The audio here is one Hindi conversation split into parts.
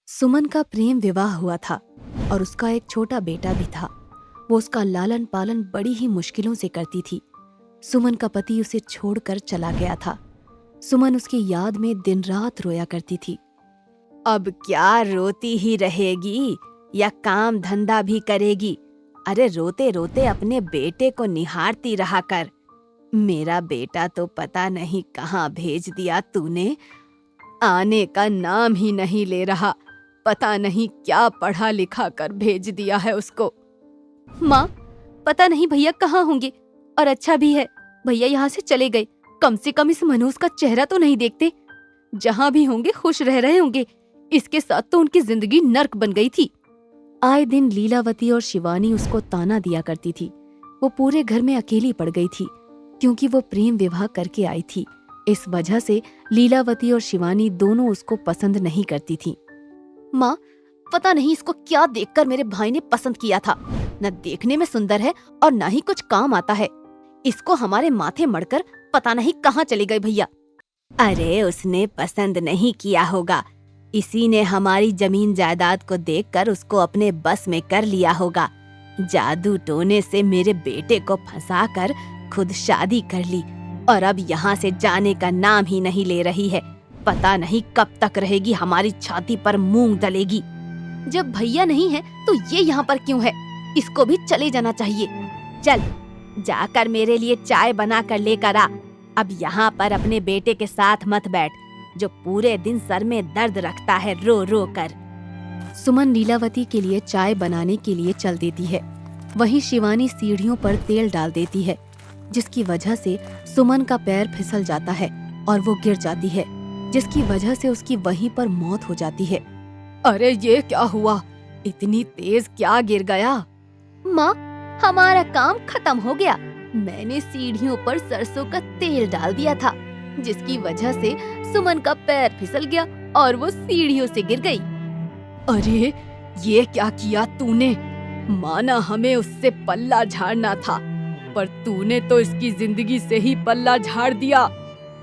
सुमन का प्रेम विवाह हुआ था और उसका एक छोटा बेटा भी था। वो उसका लालन पालन बड़ी ही मुश्किलों से करती थी। सुमन का पति उसे छोड़कर चला गया था। सुमन उसकी याद में दिन रात रोया करती थी। अब क्या रोती ही रहेगी या काम धंधा भी करेगी? अरे रोते रोते अपने बेटे को निहारती रहा कर। मेरा बेटा तो पता नहीं कहाँ भेज दिया तूने, आने का नाम ही नहीं ले रहा। पता नहीं क्या पढ़ा लिखा कर भेज दिया है उसको। माँ, पता नहीं भैया कहाँ होंगे, और अच्छा भी है भैया यहाँ से चले गए। कम से कम इस मनहूस का चेहरा तो नहीं देखते। जहाँ भी होंगे खुश रह रहे होंगे। इसके साथ तो उनकी जिंदगी नर्क बन गई थी। आए दिन लीलावती और शिवानी उसको ताना दिया करती थी। वो पूरे घर में अकेली पड़ गई थी क्योंकि वो प्रेम विवाह करके आई थी। इस वजह से लीलावती और शिवानी दोनों उसको पसंद नहीं करती थी। माँ, पता नहीं इसको क्या देखकर मेरे भाई ने पसंद किया था। न देखने में सुंदर है और न ही कुछ काम आता है। इसको हमारे माथे मड़कर पता नहीं कहाँ चले गए भैया। अरे उसने पसंद नहीं किया होगा, इसी ने हमारी जमीन जायदाद को देखकर उसको अपने बस में कर लिया होगा। जादू टोने से मेरे बेटे को फंसाकर खुद शादी कर ली और अब यहाँ से जाने का नाम ही नहीं ले रही है। पता नहीं कब तक रहेगी, हमारी छाती पर मूंग दलेगी। जब भैया नहीं है तो ये यहाँ पर क्यों है? इसको भी चले जाना चाहिए। चल जाकर मेरे लिए चाय बना कर लेकर आ। अब यहाँ पर अपने बेटे के साथ मत बैठ, जो पूरे दिन सर में दर्द रखता है रो रो कर। सुमन लीलावती के लिए चाय बनाने के लिए चल देती है। वहीं शिवानी सीढ़ियों पर तेल डाल देती है, जिसकी वजह से सुमन का पैर फिसल जाता है और वो गिर जाती है, जिसकी वजह से उसकी वहीं पर मौत हो जाती है। अरे ये क्या हुआ? इतनी तेज क्या गिर गया? माँ, हमारा काम खत्म हो गया। मैंने सीढ़ियों पर सरसों का तेल डाल दिया था, जिसकी वजह से सुमन का पैर फिसल गया और वो सीढ़ियों से गिर गई। अरे ये क्या किया तूने? माना हमें उससे पल्ला झाड़ना था, पर तूने तो इसकी जिंदगी से ही पल्ला झाड़ दिया।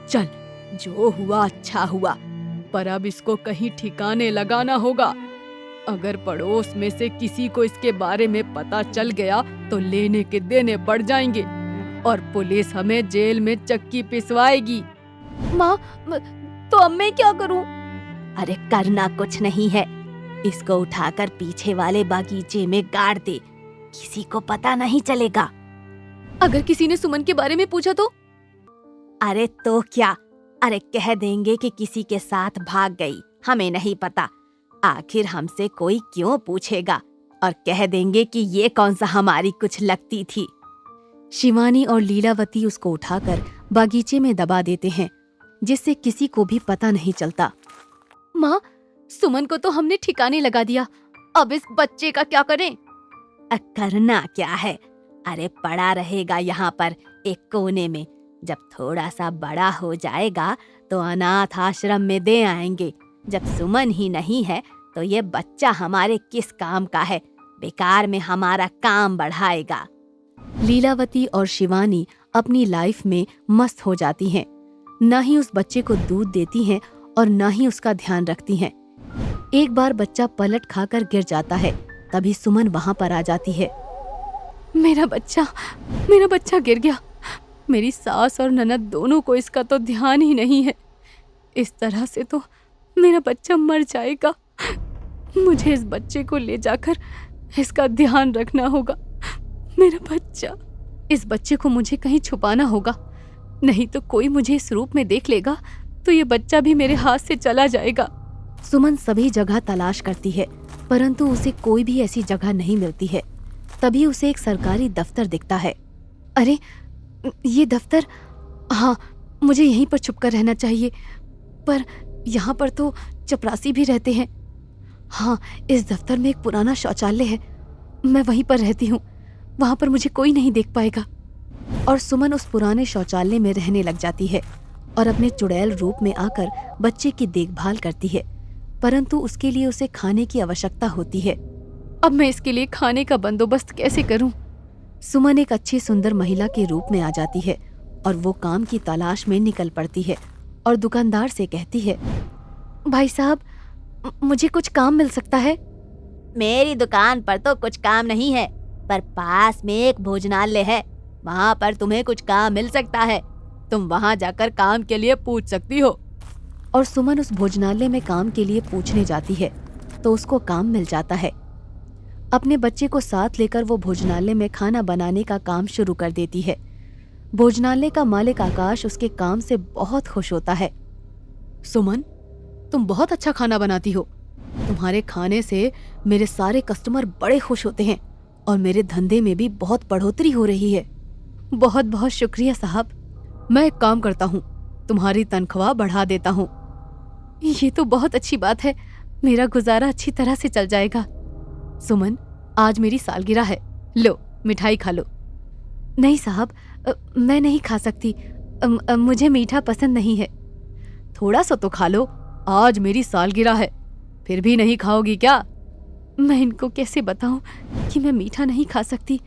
चल, जो हुआ अच्छा हुआ, पर अब इसको कहीं ठिकाने लगाना होगा। अगर पड़ोस में से किसी को इसके बारे में पता चल गया तो लेने के देने बढ़ जाएंगे और पुलिस हमें जेल में चक्की पिसवाएगी। माँ, तो अब मैं क्या करूं? अरे करना कुछ नहीं है, इसको उठाकर पीछे वाले बागीचे में गाड़ दे, किसी को पता नहीं चलेगा। अगर किसी ने सुमन के बारे में पूछा तो? अरे तो क्या, अरे कह देंगे कि किसी के साथ भाग गई, हमें नहीं पता। आखिर हमसे कोई क्यों पूछेगा, और कह देंगे कि ये कौन सा हमारी कुछ लगती थी। शिवानी और लीलावती उसको उठाकर बागीचे में दबा देते हैं, जिससे किसी को भी पता नहीं चलता। माँ, सुमन को तो हमने ठिकाने लगा दिया, अब इस बच्चे का क्या करें? करना क्या है? अरे पड़ा रहेगा यहाँ पर एक कोने में। जब थोड़ा सा बड़ा हो जाएगा तो अनाथ आश्रम में दे आएंगे। जब सुमन ही नहीं है तो ये बच्चा हमारे किस काम का है? बेकार में हमारा काम बढ़ाएगा। लीलावती और शिवानी अपनी लाइफ में मस्त हो जाती हैं। न ही उस बच्चे को दूध देती हैं और न ही उसका ध्यान रखती हैं। एक बार बच्चा पलट खाकर गिर जाता है, तभी सुमन वहां पर आ जाती है। मेरा बच्चा गिर गया। मेरी सास और ननद दोनों को इसका तो ध्यान ही नहीं है। इस तरह से तो मेरा बच्चा मर जाएगा। मुझे इस बच्चे को ले जाकर इसका ध्यान रखना होगा। मेरा बच्चा, इस बच्चे को मुझे कहीं छुपाना होगा, नहीं तो कोई मुझे इस रूप में देख लेगा तो ये बच्चा भी मेरे हाथ से चला जाएगा। सुमन सभी जगह तलाश करती है, परंतु उसे कोई भी ऐसी जगह नहीं मिलती है। तभी उसे एक सरकारी दफ्तर दिखता है। अरे ये दफ्तर, हाँ, मुझे यहीं पर छुपकर रहना चाहिए, पर यहाँ पर तो चपरासी भी रहते हैं। हाँ, इस दफ्तर में एक पुराना शौचालय है, मैं वहीं पर रहती हूँ, वहाँ पर मुझे कोई नहीं देख पाएगा। और सुमन उस पुराने शौचालय में रहने लग जाती है और अपने चुड़ैल रूप में आकर बच्चे की देखभाल करती है, परंतु उसके लिए उसे खाने की आवश्यकता होती है। अब मैं इसके लिए खाने का बंदोबस्त कैसे करूं? सुमन एक अच्छी सुंदर महिला के रूप में आ जाती है और वो काम की तलाश में निकल पड़ती है और दुकानदार से कहती है, भाई साहब, मुझे कुछ काम मिल सकता है? मेरी दुकान पर तो कुछ काम नहीं है, पर पास में एक भोजनालय है, वहाँ पर तुम्हें कुछ काम मिल सकता है। तुम वहाँ जाकर काम के लिए पूछ सकती हो। और सुमन उस भोजनालय में काम के लिए पूछने जाती है तो उसको काम मिल जाता है। अपने बच्चे को साथ लेकर वो भोजनालय में खाना बनाने का काम शुरू कर देती है। भोजनालय का मालिक आकाश उसके काम से बहुत खुश होता है। सुमन, तुम बहुत अच्छा खाना बनाती हो। तुम्हारे खाने से मेरे सारे कस्टमर बड़े खुश होते हैं और मेरे धंधे में भी बहुत बढ़ोतरी हो रही है। बहुत बहुत शुक्रिया साहब। मैं एक काम करता हूँ, तुम्हारी तनख्वाह बढ़ा देता हूँ। ये तो बहुत अच्छी बात है, मेरा गुजारा अच्छी तरह से चल जाएगा। सुमन, आज मेरी सालगिरह है, लो मिठाई खा लो। नहीं साहब, मैं नहीं खा सकती। मुझे मीठा पसंद नहीं है। थोड़ा सा तो खा लो, आज मेरी सालगिरह है। फिर भी नहीं खाओगी क्या? मैं इनको कैसे बताऊं कि मैं मीठा नहीं खा सकती,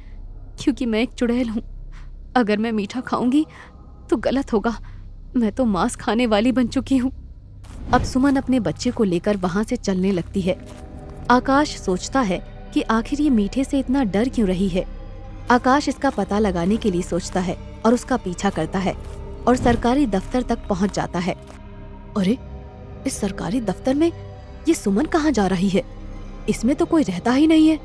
क्योंकि मैं एक चुड़ैल हूँ। अगर मैं मीठा खाऊंगी तो गलत होगा। मैं तो मांस खाने वाली बन चुकी हूँ। अब सुमन अपने बच्चे को लेकर वहां से चलने लगती है। आकाश सोचता है कि आखिर ये मीठे से इतना डर क्यों रही है। आकाश इसका पता लगाने के लिए सोचता है और उसका पीछा करता है और सरकारी दफ्तर तक पहुंच जाता है। अरे, इस सरकारी दफ्तर में ये सुमन कहाँ जा रही है? इसमें तो कोई रहता ही नहीं है।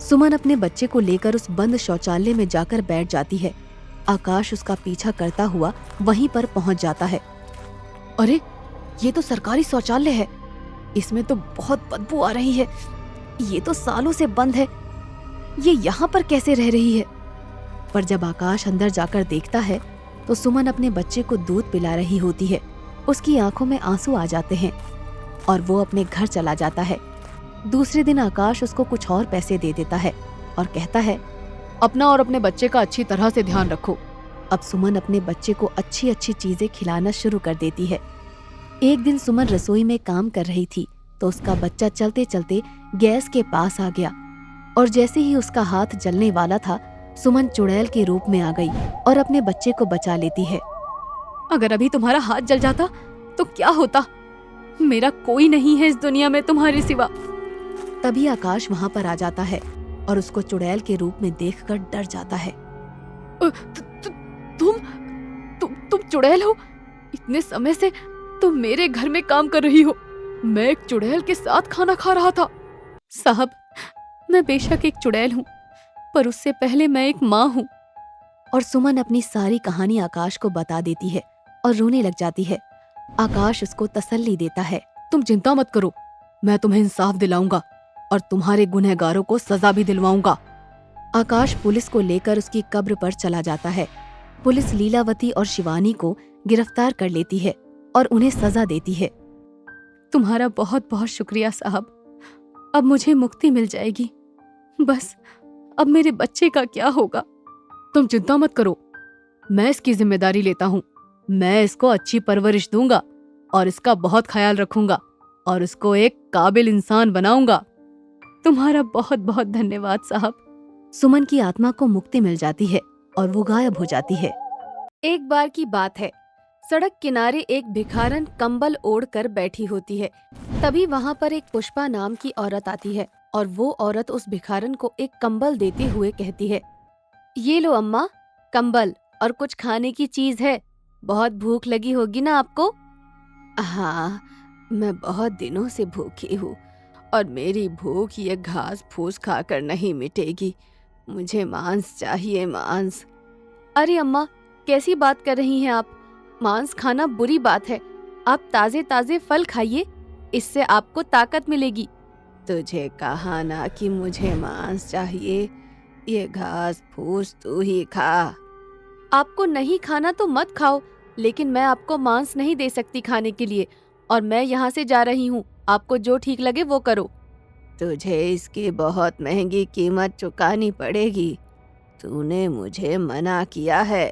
सुमन अपने बच्चे को लेकर उस बंद शौचालय में जाकर बैठ जाती है। आकाश उसका पीछा करता हुआ वहीं पर पहुंच जाता है। अरे, ये तो सरकारी शौचालय है। इसमें तो बहुत बदबू आ रही है। ये तो सालों से बंद है। ये यहाँ पर कैसे रह रही है? पर जब आकाश अंदर जाकर देखता है तो सुमन अपने बच्चे को दूध पिला रही होती है। उसकी आंखों में आंसू आ जाते हैं और वो अपने घर चला जाता है। दूसरे दिन आकाश उसको कुछ और पैसे दे देता है और कहता है, अपना और अपने बच्चे का अच्छी तरह से ध्यान रखो। अब सुमन अपने बच्चे को अच्छी अच्छी चीजें खिलाना शुरू कर देती है। एक दिन सुमन रसोई में काम कर रही थी तो उसका बच्चा चलते चलते गैस के पास आ गया और जैसे ही उसका हाथ जलने वाला था, सुमन चुड़ैल के रूप में आ गई और अपने बच्चे को बचा लेती है। अगर अभी तुम्हारा हाथ जल जाता तो क्या होता? मेरा कोई नहीं है इस दुनिया में तुम्हारे सिवा। तभी आकाश वहां पर आ जाता है और उसको चुड़ैल के रूप में देखकर डर जाता है। तुम चुड़ैल हो? इतने समय से तुम मेरे घर में काम कर रही हो। मैं एक चुड़ैल के साथ खाना खा रहा था। साहब, मैं बेशक एक चुड़ैल हूँ, पर उससे पहले मैं एक माँ हूँ। और सुमन अपनी सारी कहानी आकाश को बता देती है और रोने लग जाती है। आकाश उसको तसल्ली देता है, तुम चिंता मत करो, मैं तुम्हें इंसाफ दिलाऊंगा और तुम्हारे गुनहगारों को सजा भी दिलवाऊंगा। आकाश पुलिस को लेकर उसकी कब्र पर चला जाता है। पुलिस लीलावती और शिवानी को गिरफ्तार कर लेती है और उन्हें सजा देती है। तुम्हारा बहुत बहुत शुक्रिया साहब, अब मुझे मुक्ति मिल जाएगी। बस अब मेरे बच्चे का क्या होगा? तुम चिंता मत करो, मैं इसकी जिम्मेदारी लेता हूँ। मैं इसको अच्छी परवरिश दूंगा और इसका बहुत ख्याल रखूंगा और उसको एक काबिल इंसान बनाऊंगा। तुम्हारा बहुत बहुत धन्यवाद साहब। सुमन की आत्मा को मुक्ति मिल जाती है और वो गायब हो जाती है। एक बार की बात है, सड़क किनारे एक भिखारन कंबल ओढ़कर बैठी होती है। तभी वहाँ पर एक पुष्पा नाम की औरत आती है और वो औरत उस भिखारन को एक कंबल देते हुए कहती है, ये लो अम्मा, कंबल और कुछ खाने की चीज है। बहुत भूख लगी होगी ना आपको? हाँ, मैं बहुत दिनों से भूखी हूँ और मेरी भूख ये घास फूस खाकर नहीं मिटेगी। मुझे मांस चाहिए, मांस। अरे अम्मा, कैसी बात कर रही हैं आप? मांस खाना बुरी बात है। आप ताजे ताजे फल खाइए, इससे आपको ताकत मिलेगी। तुझे कहा ना कि मुझे मांस चाहिए, ये घास फूस तू ही खा। आपको नहीं खाना तो मत खाओ, लेकिन मैं आपको मांस नहीं दे सकती खाने के लिए और मैं यहाँ से जा रही हूँ। आपको जो ठीक लगे वो करो। तुझे इसकी बहुत महंगी कीमत चुकानी पड़ेगी। तूने मुझे मना किया है।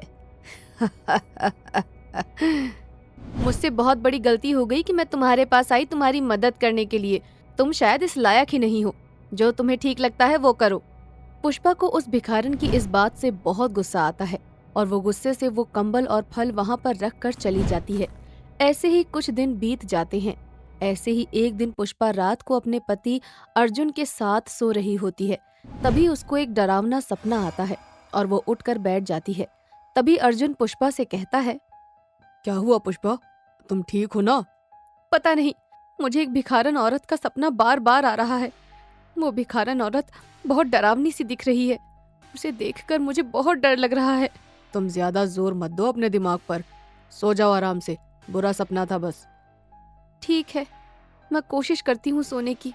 मुझसे बहुत बड़ी गलती हो गई कि मैं तुम्हारे पास आई तुम्हारी मदद करने के लिए। तुम शायद इस लायक ही नहीं हो। जो तुम्हें ठीक लगता है वो करो। पुष्पा को उस भिखारन की इस बात से बहुत गुस्सा आता है और वो गुस्से से वो कंबल और फल वहाँ पर रख कर चली जाती है। ऐसे ही कुछ दिन बीत जाते हैं। ऐसे ही एक दिन पुष्पा रात को अपने पति अर्जुन के साथ सो रही होती है। तभी उसको एक डरावना सपना आता है और वो उठकर बैठ जाती है। तभी अर्जुन पुष्पा से कहता है, क्या हुआ पुष्पा, तुम ठीक हो ना? पता नहीं, मुझे एक भिखारन औरत का सपना बार बार आ रहा है। वो भिखारन औरत बहुत डरावनी सी दिख रही है। उसे देखकर मुझे बहुत डर लग रहा है। तुम ज्यादा जोर मत दो अपने दिमाग पर, सो जाओ आराम से, बुरा सपना था बस। ठीक है, मैं कोशिश करती हूँ सोने की।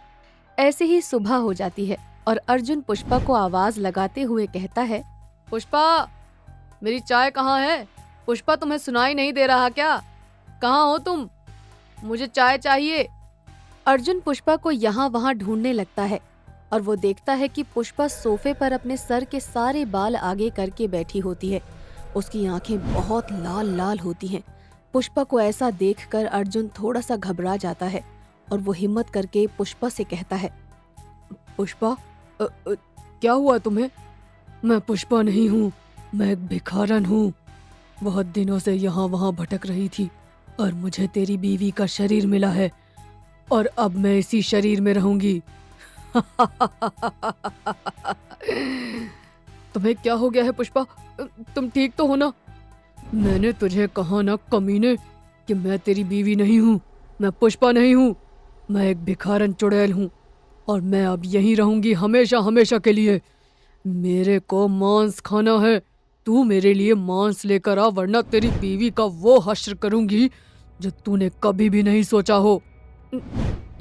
ऐसे ही सुबह हो जाती है और अर्जुन पुष्पा को आवाज लगाते हुए कहता है, पुष्पा, मेरी चाय कहाँ है? पुष्पा, तुम्हें सुनाई नहीं दे रहा क्या? कहाँ हो तुम? मुझे चाय चाहिए। अर्जुन पुष्पा को यहाँ वहाँ ढूंढने लगता है और वो देखता है कि पुष्पा सोफे पर अपने सर के सारे बाल आगे करके बैठी होती है। उसकी आंखें बहुत लाल लाल होती हैं। पुष्पा को ऐसा देखकर अर्जुन थोड़ा सा घबरा जाता है और वो हिम्मत करके पुष्पा से कहता है, पुष्पा, क्या हुआ तुम्हें? मैं पुष्पा नहीं हूँ, मैं एक भिखारन हूँ। बहुत दिनों से यहाँ वहाँ भटक रही थी और मुझे तेरी बीवी का शरीर मिला है और अब मैं इसी शरीर में रहूंगी। तुम्हें क्या हो गया है पुष्पा? तुम ठीक तो हो ना? मैंने तुझे कहा ना कमीने कि मैं तेरी बीवी नहीं हूँ, मैं पुष्पा नहीं हूँ, मैं एक भिखारन चुड़ैल हूँ और मैं अब यहीं रहूंगी हमेशा हमेशा के लिए। मेरे को मांस खाना है, तू मेरे लिए मांस लेकर आ, वरना तेरी बीवी का वो हश्र करूंगी जो तूने कभी भी नहीं सोचा हो।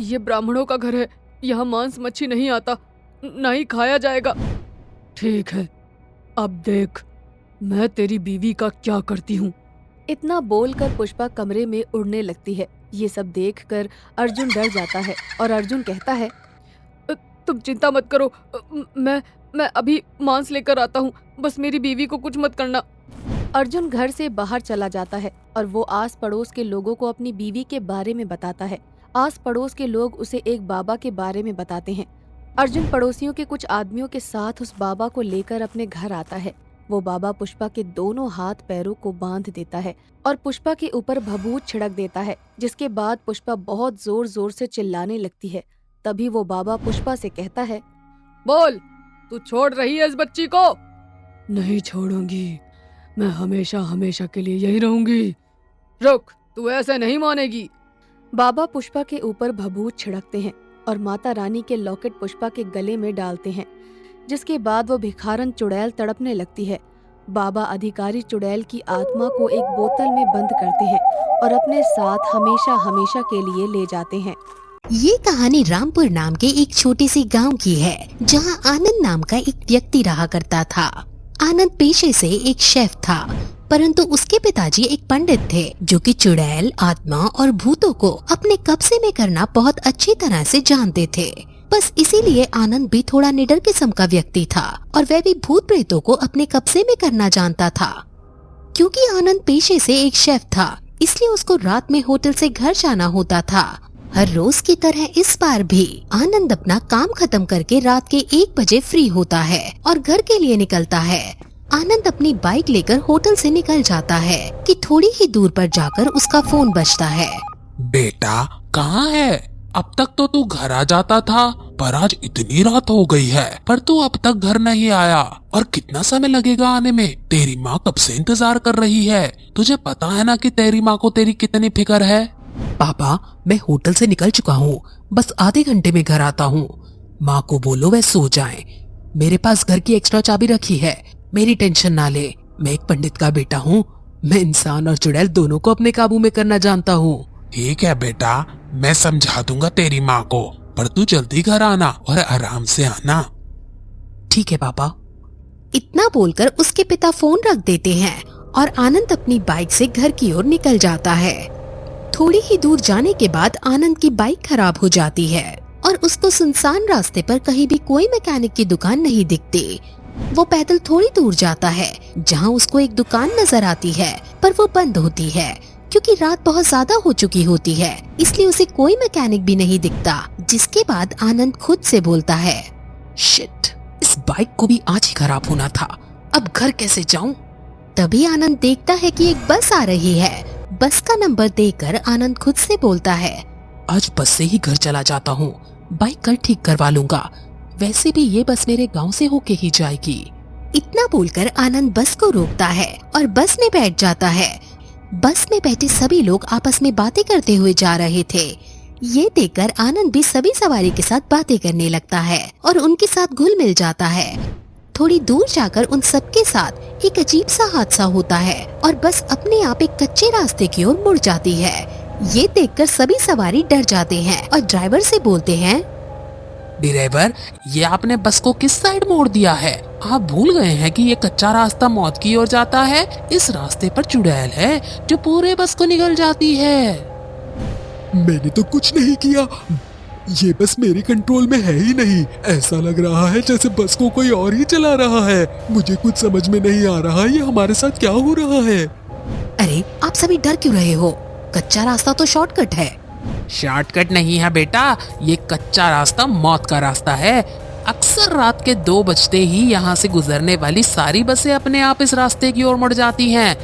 ये ब्राह्मणों का घर है, यहाँ मांस मच्छी नहीं आता, ना ही खाया जाएगा। ठीक है, अब देख मैं तेरी बीवी का क्या करती हूँ। इतना बोलकर पुष्पा कमरे में उड़ने लगती है। ये सब देखकर अर्जुन डर जाता है और अर्जुन कहता है, तुम चिंता मत करो, मैं अभी मांस लेकर आता हूँ, बस मेरी बीवी को कुछ मत करना। अर्जुन घर से बाहर चला जाता है और वो आस पड़ोस के लोगों को अपनी बीवी के बारे में बताता है। आस पड़ोस के लोग उसे एक बाबा के बारे में बताते हैं। अर्जुन पड़ोसियों के कुछ आदमियों के साथ उस बाबा को लेकर अपने घर आता है। वो बाबा पुष्पा के दोनों हाथ पैरों को बांध देता है और पुष्पा के ऊपर भभूत छिड़क देता है, जिसके बाद पुष्पा बहुत जोर जोर से चिल्लाने लगती है। तभी वो बाबा पुष्पा से कहता है, बोल, तू छोड़ रही है इस बच्ची को? नहीं छोड़ूंगी, मैं हमेशा हमेशा के लिए यही रहूंगी। रुक, तू ऐसे नहीं मानेगी। बाबा पुष्पा के ऊपर भभूत छिड़कते हैं और माता रानी के लॉकेट पुष्पा के गले में डालते हैं, जिसके बाद वो भिखारन चुड़ैल तड़पने लगती है। बाबा अधिकारी चुड़ैल की आत्मा को एक बोतल में बंद करते हैं और अपने साथ हमेशा हमेशा के लिए ले जाते हैं। ये कहानी रामपुर नाम के एक छोटे से गांव की है, जहां आनंद नाम का एक व्यक्ति रहा करता था। आनंद पेशे से एक शेफ था, परंतु उसके पिताजी एक पंडित थे जो कि चुड़ैल, आत्मा और भूतों को अपने कब्जे में करना बहुत अच्छी तरह से जानते थे। बस इसीलिए आनंद भी थोड़ा निडर किस्म का व्यक्ति था और वह भी भूत प्रेतों को अपने कब्जे में करना जानता था। क्योंकि आनंद पेशे से एक शेफ था, इसलिए उसको रात में होटल से घर जाना होता था। हर रोज की तरह इस बार भी आनंद अपना काम खत्म करके रात के 1 बजे फ्री होता है और घर के लिए निकलता है। आनंद अपनी बाइक लेकर होटल से निकल जाता है कि थोड़ी ही दूर पर जाकर उसका फोन बजता है। बेटा कहाँ है? अब तक तो तू घर आ जाता था, पर आज इतनी रात हो गई है पर तू अब तक घर नहीं आया। और कितना समय लगेगा आने में? तेरी माँ कब से इंतजार कर रही है। तुझे पता है ना कि तेरी माँ को तेरी कितनी फिक्र है। पापा, मैं होटल से निकल चुका हूँ, बस आधे घंटे में घर आता हूँ। माँ को बोलो वह सो जाएं। मेरे पास घर की एक्स्ट्रा चाबी रखी है, मेरी टेंशन ना ले। मैं एक पंडित का बेटा हूँ, मैं इंसान और चुड़ैल दोनों को अपने काबू में करना जानता हूँ। ठीक है बेटा, मैं समझा दूंगा तेरी माँ को, पर तू जल्दी घर आना और आराम से आना। ठीक है पापा। इतना बोलकर उसके पिता फोन रख देते हैं और आनंद अपनी बाइक से घर की ओर निकल जाता है। थोड़ी ही दूर जाने के बाद आनंद की बाइक खराब हो जाती है और उसको सुनसान रास्ते पर कहीं भी कोई मैकेनिक की दुकान नहीं दिखती। वो पैदल थोड़ी दूर जाता है जहाँ उसको एक दुकान नजर आती है, पर वो बंद होती है क्योंकि रात बहुत ज्यादा हो चुकी होती है, इसलिए उसे कोई मैकेनिक भी नहीं दिखता। जिसके बाद आनंद खुद से बोलता है, शिट, इस बाइक को भी आज ही खराब होना था, अब घर कैसे जाऊं? तभी आनंद देखता है कि एक बस आ रही है। बस का नंबर देखकर आनंद खुद से बोलता है, आज बस से ही घर चला जाता हूँ। बाइक कल ठीक करवा लूंगा। वैसे भी ये बस मेरे गांव से होके ही जाएगी। इतना बोलकर आनंद बस को रोकता है और बस में बैठ जाता है। बस में बैठे सभी लोग आपस में बातें करते हुए जा रहे थे। ये देखकर आनंद भी सभी सवारी के साथ बातें करने लगता है और उनके साथ घुल मिल जाता है। थोड़ी दूर जाकर उन सबके साथ एक अजीब सा हादसा होता है और बस अपने आप एक कच्चे रास्ते की ओर मुड़ जाती है। ये देखकर सभी सवारी डर जाते हैं और ड्राइवर से बोलते हैं, ड्राइवर, ये आपने बस को किस साइड मोड़ दिया है? आप भूल गए हैं कि ये कच्चा रास्ता मौत की ओर जाता है। इस रास्ते पर चुड़ैल है जो पूरे बस को निगल जाती है। मैंने तो कुछ नहीं किया। ये बस मेरे कंट्रोल में है ही नहीं। ऐसा लग रहा है जैसे बस को कोई और ही चला रहा है। मुझे कुछ समझ में नहीं आ रहा ये हमारे साथ क्या हो रहा है। अरे आप सभी डर क्यों रहे हो? कच्चा रास्ता तो शॉर्टकट है। शॉर्टकट नहीं है बेटा, ये कच्चा रास्ता मौत का रास्ता है। अक्सर रात के 2 बजते ही यहाँ से गुजरने वाली सारी बसें अपने आप इस रास्ते की ओर मुड़ जाती हैं।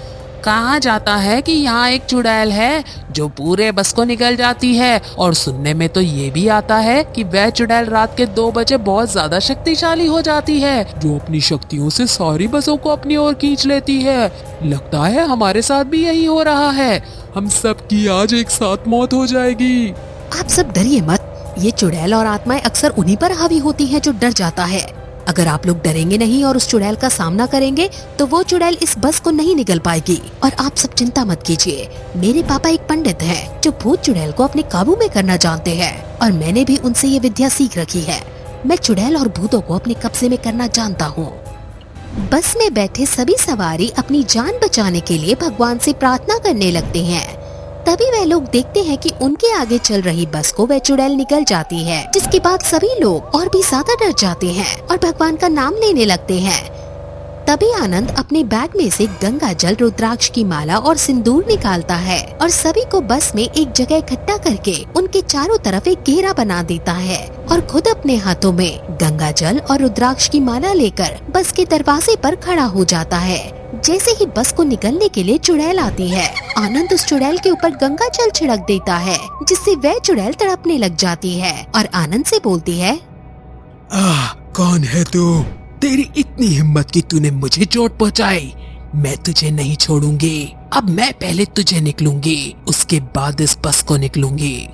कहा जाता है कि यहाँ एक चुड़ैल है जो पूरे बस को निकल जाती है, और सुनने में तो ये भी आता है कि वह चुड़ैल रात के 2 बजे बहुत ज्यादा शक्तिशाली हो जाती है, जो अपनी शक्तियों से सारी बसों को अपनी ओर खींच लेती है। लगता है हमारे साथ भी यही हो रहा है। हम सब की आज एक साथ मौत हो जाएगी। आप सब डरिए मत। ये चुड़ैल और आत्माएं अक्सर उन्हीं पर हावी होती हैं जो डर जाता है। अगर आप लोग डरेंगे नहीं और उस चुड़ैल का सामना करेंगे तो वो चुड़ैल इस बस को नहीं निगल पाएगी। और आप सब चिंता मत कीजिए। मेरे पापा एक पंडित हैं जो भूत चुड़ैल को अपने काबू में करना जानते हैं, और मैंने भी उनसे ये विद्या सीख रखी है। मैं चुड़ैल और भूतों को अपने कब्जे में करना जानता हूँ। बस में बैठे सभी सवारी अपनी जान बचाने के लिए भगवान से प्रार्थना करने लगते हैं। तभी वह लोग देखते हैं कि उनके आगे चल रही बस को वह चुड़ैल निकल जाती है, जिसके बाद सभी लोग और भी ज्यादा डर जाते हैं और भगवान का नाम लेने लगते हैं। तभी आनंद अपने बैग में से गंगा जल, रुद्राक्ष की माला और सिंदूर निकालता है और सभी को बस में एक जगह इकट्ठा करके उनके चारों तरफ एक घेरा बना देता है, और खुद अपने हाथों में गंगा जल और रुद्राक्ष की माला लेकर बस के दरवाजे पर खड़ा हो जाता है। जैसे ही बस को निकलने के लिए चुड़ैल आती है, आनंद उस चुड़ैल के ऊपर गंगा जल छिड़क देता है, जिससे वह चुड़ैल तड़पने लग जाती है और आनंद से बोलती है, कौन है तू? तेरी इतनी हिम्मत कि तूने मुझे चोट पहुंचाई। मैं तुझे नहीं छोड़ूंगी। अब मैं पहले तुझे निकलूंगी, उसके बाद इस बस को निकलूंगी।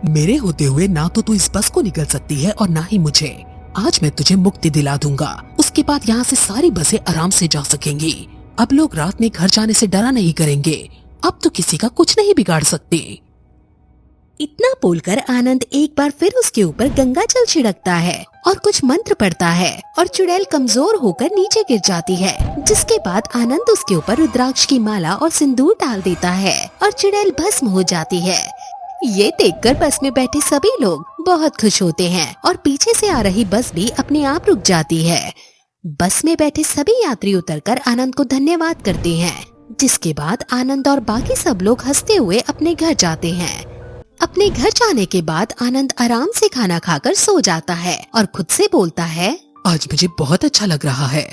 मेरे होते हुए ना तो तू इस बस को निकल सकती है और ना ही मुझे। आज मैं तुझे मुक्ति दिला दूंगा। उसके बाद यहाँ से सारी बसें आराम से जा सकेंगी। अब लोग रात में घर जाने से डरा नहीं करेंगे। अब तो किसी का कुछ नहीं बिगाड़ सकते। इतना बोलकर आनंद एक बार फिर उसके ऊपर गंगा जल छिड़कता है और कुछ मंत्र पढ़ता है, और चुड़ैल कमजोर होकर नीचे गिर जाती है। जिसके बाद आनंद उसके ऊपर रुद्राक्ष की माला और सिंदूर डाल देता है और चुड़ैल भस्म हो जाती है। ये देखकर बस में बैठे सभी लोग बहुत खुश होते हैं और पीछे से आ रही बस भी अपने आप रुक जाती है। बस में बैठे सभी यात्री उतरकर आनंद को धन्यवाद करते हैं, जिसके बाद आनंद और बाकी सब लोग हंसते हुए अपने घर जाते हैं। अपने घर जाने के बाद आनंद आराम से खाना खाकर सो जाता है और खुद से बोलता है, आज मुझे बहुत अच्छा लग रहा है।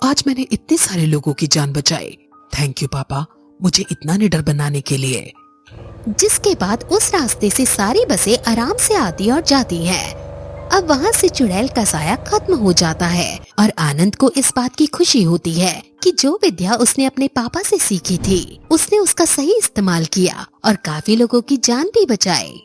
आज मैंने इतने सारे लोगों की जान बचाई। थैंक यू पापा, मुझे इतना निडर बनाने के लिए। जिसके बाद उस रास्ते से सारी बसें आराम से आती और जाती हैं। अब वहाँ से चुड़ैल का साया खत्म हो जाता है और आनंद को इस बात की खुशी होती है कि जो विद्या उसने अपने पापा से सीखी थी, उसने उसका सही इस्तेमाल किया और काफी लोगों की जान भी बचाई।